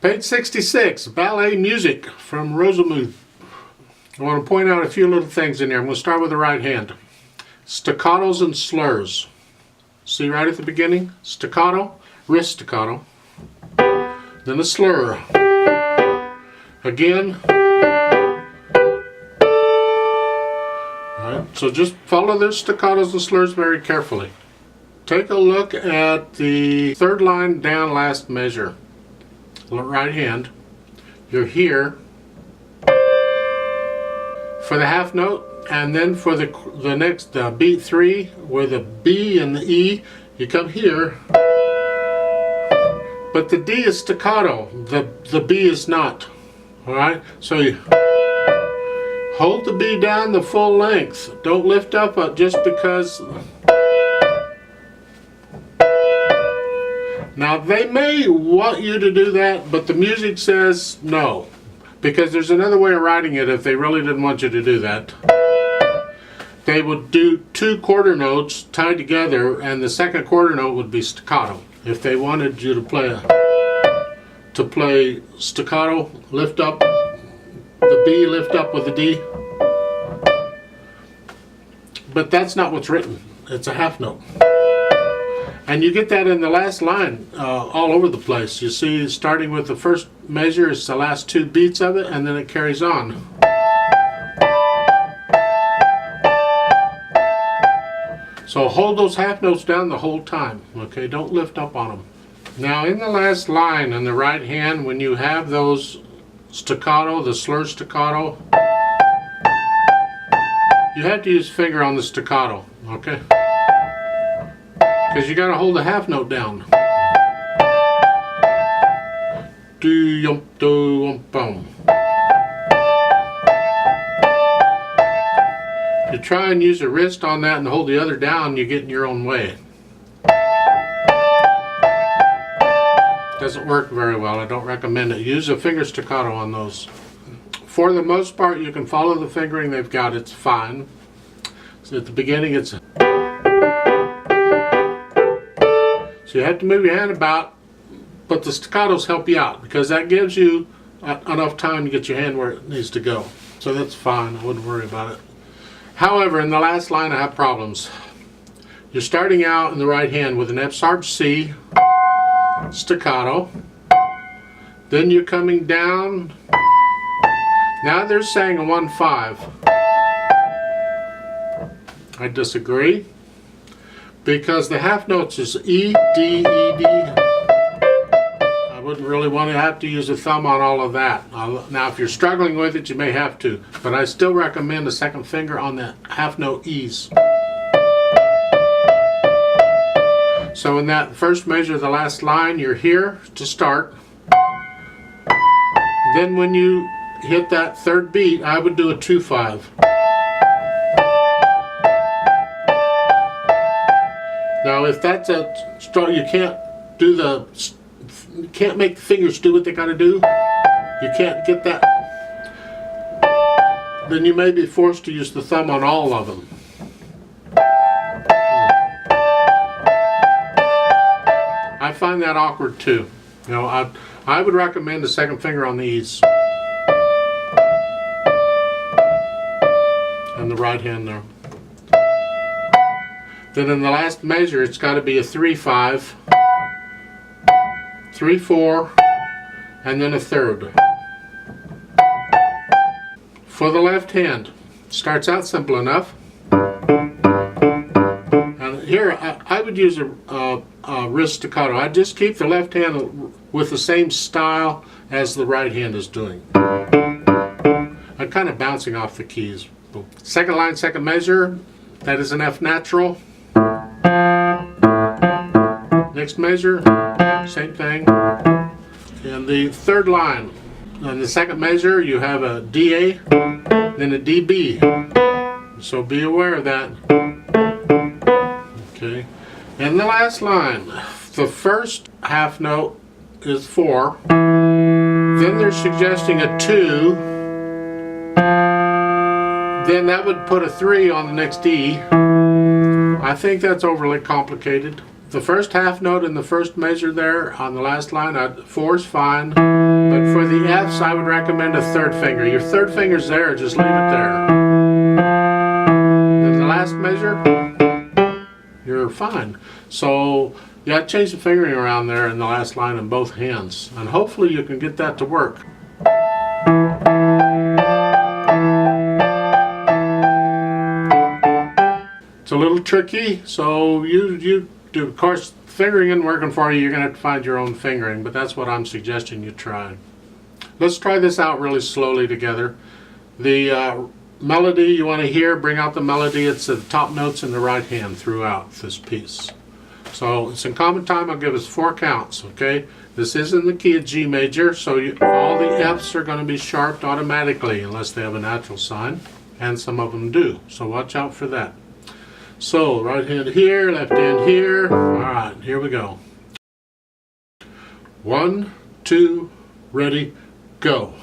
Page 66, Ballet Music from Rosamunde. I want to point out a few little things in here. I'm going to start with the right hand. Staccatos and slurs. See right at the beginning? Staccato, wrist staccato. Then a slur. Again. Alright, so just follow the staccatos and slurs very carefully. Take a look at the third line down, last measure. Right hand. You're here for the half note, and then for the next beat 3, where the B and the E, you come here, but the D is staccato, the B is not. Alright, so you hold the B down the full length. Don't lift up just because. Now they may want you to do that, but the music says no, because there's another way of writing it if they really didn't want you to do that. They would do 2 quarter notes tied together, and the second quarter note would be staccato. If they wanted you to play staccato, lift up the B, lift up with the D. But that's not what's written. It's a half note. And you get that in the last line all over the place. You see, starting with the first measure is the last 2 beats of it, and then it carries on. So hold those half notes down the whole time, okay? Don't lift up on them. Now in the last line on the right hand, when you have those staccato, the slur staccato, you have to use finger on the staccato, okay? Because you got to hold the half note down. Do-yum-do-yum-bum. If you try and use a wrist on that and hold the other down, you get in your own way. Doesn't work very well. I don't recommend it. Use a finger staccato on those. For the most part, you can follow the fingering they've got. It's fine. So at the beginning, it's. So you have to move your hand about, but the staccatos help you out because that gives you enough time to get your hand where it needs to go. So that's fine. I wouldn't worry about it. However, in the last line, I have problems. You're starting out in the right hand with an F sharp C, staccato. Then you're coming down. Now they're saying a 1-5. I disagree. Because the half notes is E, D, E, D. I wouldn't really want to have to use a thumb on all of that. Now if you're struggling with it, you may have to. But I still recommend a second finger on the half note E's. So in that first measure of the last line, you're here to start. Then when you hit that third beat, I would do a 2-5. Now, if that's a strong, you can't make the fingers do what they got to do. You can't get that. Then you may be forced to use the thumb on all of them. I find that awkward too. You know, I would recommend a second finger on the E's. And the right hand there. Then in the last measure, it's got to be a 3-5, 3-4, and then a third. For the left hand, starts out simple enough. And here, I would use a wrist staccato. I just keep the left hand with the same style as the right hand is doing. I'm kind of bouncing off the keys. Second line, second measure, that is an F natural. Next measure, same thing. And the third line, on the second measure, you have a DA, then a DB. So be aware of that. Okay. And the last line, the first half note is 4. Then they're suggesting a 2. Then that would put a 3 on the next E. I think that's overly complicated. the first half note in the first measure there on the last line, 4 is fine. But for the Fs, I would recommend a third finger. Your third finger's there, just leave it there. In the last measure, you're fine. So you got to change the fingering around there in the last line in both hands. And hopefully you can get that to work. It's a little tricky, so you do, of course, fingering isn't working for you, you're going to have to find your own fingering, but that's what I'm suggesting you try. Let's try this out really slowly together. The melody you want to hear, bring out the melody, it's the top notes in the right hand throughout this piece. So it's in common time, I'll give us 4 counts, okay? This is in the key of G major, so all the Fs are going to be sharped automatically unless they have a natural sign, and some of them do, so watch out for that. So, right hand here, left hand here. Alright, here we go. 1, 2, ready, go.